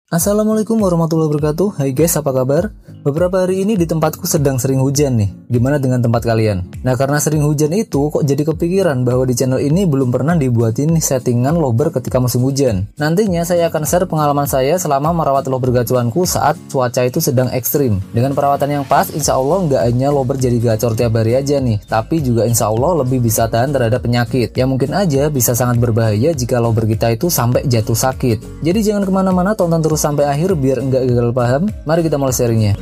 Assalamualaikum warahmatullahi wabarakatuh. Hai guys, apa kabar? Beberapa hari ini di tempatku sedang sering hujan nih. Gimana dengan tempat kalian? Nah, karena sering hujan itu kok jadi kepikiran bahwa di channel ini belum pernah dibuatin settingan lobber ketika musim hujan. Nantinya saya akan share pengalaman saya selama merawat lobber gacuanku saat cuaca itu sedang ekstrim. Dengan perawatan yang pas, insya Allah nggak hanya lobber jadi gacor tiap hari aja nih, tapi juga insya Allah lebih bisa tahan terhadap penyakit yang mungkin aja bisa sangat berbahaya jika lobber kita itu sampai jatuh sakit. Jadi jangan kemana-mana, tonton terus sampai akhir biar enggak gagal paham. Mari kita mulai sharingnya.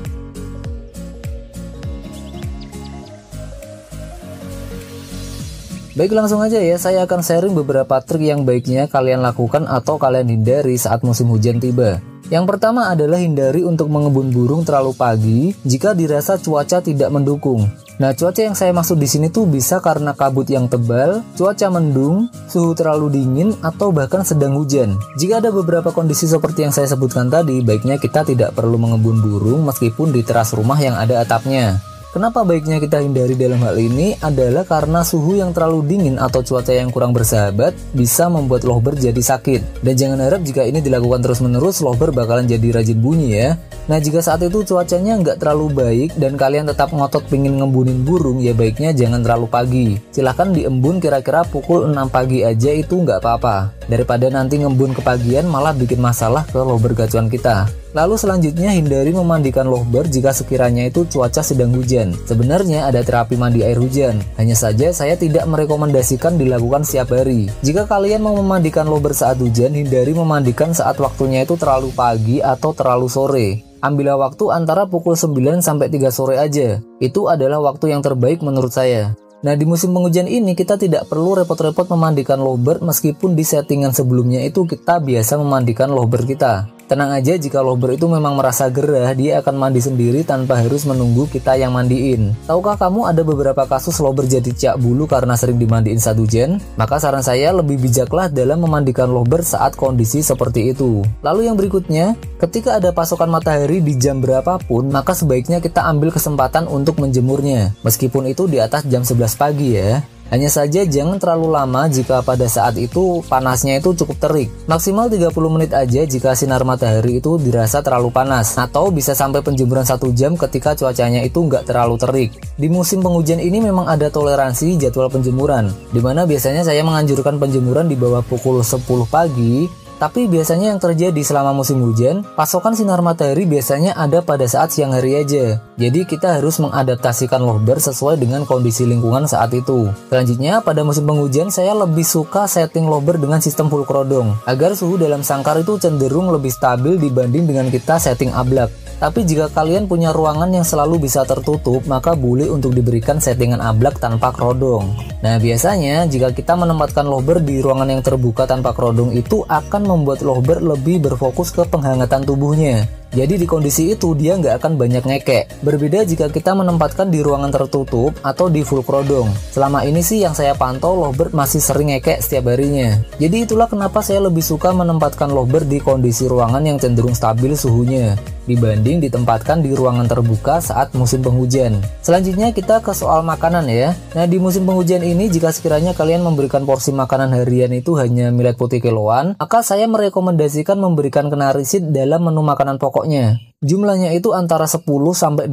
Baik, langsung aja ya, saya akan sharing beberapa trik yang baiknya kalian lakukan atau kalian hindari saat musim hujan tiba. Yang pertama adalah hindari untuk mengebun burung terlalu pagi jika dirasa cuaca tidak mendukung. Nah, cuaca yang saya maksud di sini tuh bisa karena kabut yang tebal, cuaca mendung, suhu terlalu dingin, atau bahkan sedang hujan. Jika ada beberapa kondisi seperti yang saya sebutkan tadi, baiknya kita tidak perlu mengebun burung meskipun di teras rumah yang ada atapnya. Kenapa baiknya kita hindari dalam hal ini adalah karena suhu yang terlalu dingin atau cuaca yang kurang bersahabat bisa membuat lobber jadi sakit. Dan jangan harap jika ini dilakukan terus-menerus, lobber bakalan jadi rajin bunyi ya. Nah, jika saat itu cuacanya nggak terlalu baik dan kalian tetap ngotot pengen ngembunin burung, ya baiknya jangan terlalu pagi. Silahkan diembun kira-kira pukul 6 pagi aja, itu nggak apa-apa. Daripada nanti ngembun kepagian malah bikin masalah ke lobber gacuan kita. Lalu selanjutnya hindari memandikan lobber jika sekiranya itu cuaca sedang hujan. Sebenarnya ada terapi mandi air hujan, hanya saja saya tidak merekomendasikan dilakukan setiap hari. Jika kalian mau memandikan lobber saat hujan, hindari memandikan saat waktunya itu terlalu pagi atau terlalu sore. Ambillah waktu antara pukul 9 sampai 3 sore aja. Itu adalah waktu yang terbaik menurut saya. Nah, di musim penghujan ini kita tidak perlu repot-repot memandikan lobber meskipun di settingan sebelumnya itu kita biasa memandikan lobber kita. Tenang aja, jika lobber itu memang merasa gerah, dia akan mandi sendiri tanpa harus menunggu kita yang mandiin. Tahukah kamu ada beberapa kasus lobber jadi ciak bulu karena sering dimandiin saat hujan? Maka saran saya lebih bijaklah dalam memandikan lobber saat kondisi seperti itu. Lalu yang berikutnya, ketika ada pasokan matahari di jam berapapun, maka sebaiknya kita ambil kesempatan untuk menjemurnya. Meskipun itu di atas jam 11 pagi ya. Hanya saja jangan terlalu lama jika pada saat itu panasnya itu cukup terik. Maksimal 30 menit aja jika sinar matahari itu dirasa terlalu panas. Atau bisa sampai penjemuran 1 jam ketika cuacanya itu nggak terlalu terik. Di musim penghujan ini memang ada toleransi jadwal penjemuran, dimana biasanya saya menganjurkan penjemuran di bawah pukul 10 pagi. Tapi biasanya yang terjadi selama musim hujan, pasokan sinar matahari biasanya ada pada saat siang hari aja. Jadi kita harus mengadaptasikan lobber sesuai dengan kondisi lingkungan saat itu. Selanjutnya, pada musim penghujan saya lebih suka setting lobber dengan sistem full crodong, agar suhu dalam sangkar itu cenderung lebih stabil dibanding dengan kita setting ablak. Tapi jika kalian punya ruangan yang selalu bisa tertutup, maka boleh untuk diberikan settingan ablak tanpa krodong. Nah, biasanya jika kita menempatkan lobber di ruangan yang terbuka tanpa krodong itu akan membuat lobber lebih berfokus ke penghangatan tubuhnya. Jadi di kondisi itu dia nggak akan banyak ngekek. Berbeda jika kita menempatkan di ruangan tertutup atau di full krodong. Selama ini sih yang saya pantau, lobber masih sering ngekek setiap harinya. Jadi itulah kenapa saya lebih suka menempatkan lobber di kondisi ruangan yang cenderung stabil suhunya dibanding ditempatkan di ruangan terbuka saat musim penghujan. Selanjutnya kita ke soal makanan ya. Nah, di musim penghujan ini jika sekiranya kalian memberikan porsi makanan harian itu hanya millet putih kiloan, maka saya merekomendasikan memberikan kenarisid dalam menu makanan pokoknya. Jumlahnya itu antara 10-25%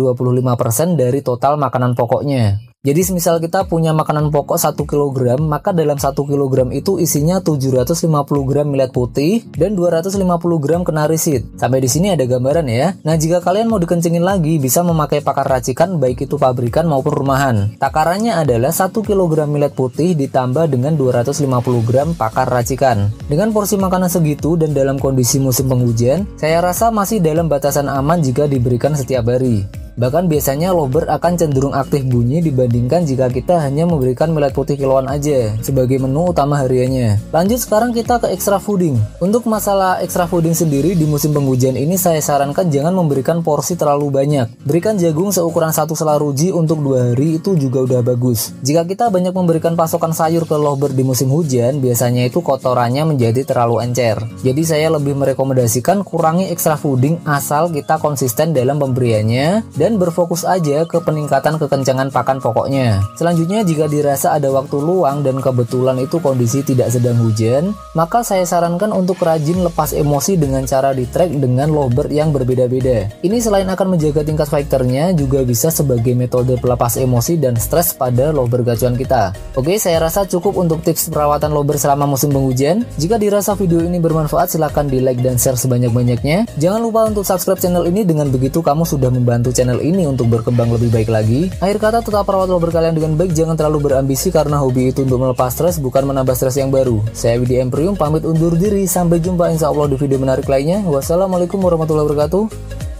dari total makanan pokoknya. Jadi semisal kita punya makanan pokok 1 kg, maka dalam 1 kg itu isinya 750 gram millet putih dan 250 gram kenarisid. Sampai di sini ada gambaran ya. Nah, jika kalian mau dikencengin lagi, bisa memakai pakar racikan baik itu pabrikan maupun rumahan. Takarannya adalah 1 kg millet putih ditambah dengan 250 gram pakar racikan. Dengan porsi makanan segitu dan dalam kondisi musim penghujan, saya rasa masih dalam batasan aman jika diberikan setiap hari. Bahkan biasanya lobber akan cenderung aktif bunyi dibandingkan jika kita hanya memberikan millet putih kiloan aja sebagai menu utama hariannya. Lanjut sekarang kita ke extra fooding. Untuk masalah extra fooding sendiri di musim penghujan ini saya sarankan jangan memberikan porsi terlalu banyak. Berikan jagung seukuran 1 selaruji untuk 2 hari itu juga udah bagus. Jika kita banyak memberikan pasokan sayur ke lobber di musim hujan, biasanya itu kotorannya menjadi terlalu encer. Jadi saya lebih merekomendasikan kurangi extra fooding asal kita konsisten dalam pemberiannya dan berfokus aja ke peningkatan kekencangan pakan pokoknya. Selanjutnya, jika dirasa ada waktu luang dan kebetulan itu kondisi tidak sedang hujan, maka saya sarankan untuk rajin lepas emosi dengan cara di-track dengan lovebird yang berbeda-beda. Ini selain akan menjaga tingkat fighternya, juga bisa sebagai metode pelepas emosi dan stres pada lovebird gacuan kita. Oke, saya rasa cukup untuk tips perawatan lovebird selama musim penghujan. Jika dirasa video ini bermanfaat, silahkan di like dan share sebanyak-banyaknya. Jangan lupa untuk subscribe channel ini, dengan begitu kamu sudah membantu channel ini untuk berkembang lebih baik lagi. Akhir kata, tetap rawat lovebird kalian dengan baik, jangan terlalu berambisi karena hobi itu untuk melepas stres, bukan menambah stres yang baru. Saya Widhi Emporium pamit undur diri, sampai jumpa insya Allah di video menarik lainnya. Wassalamualaikum warahmatullahi wabarakatuh.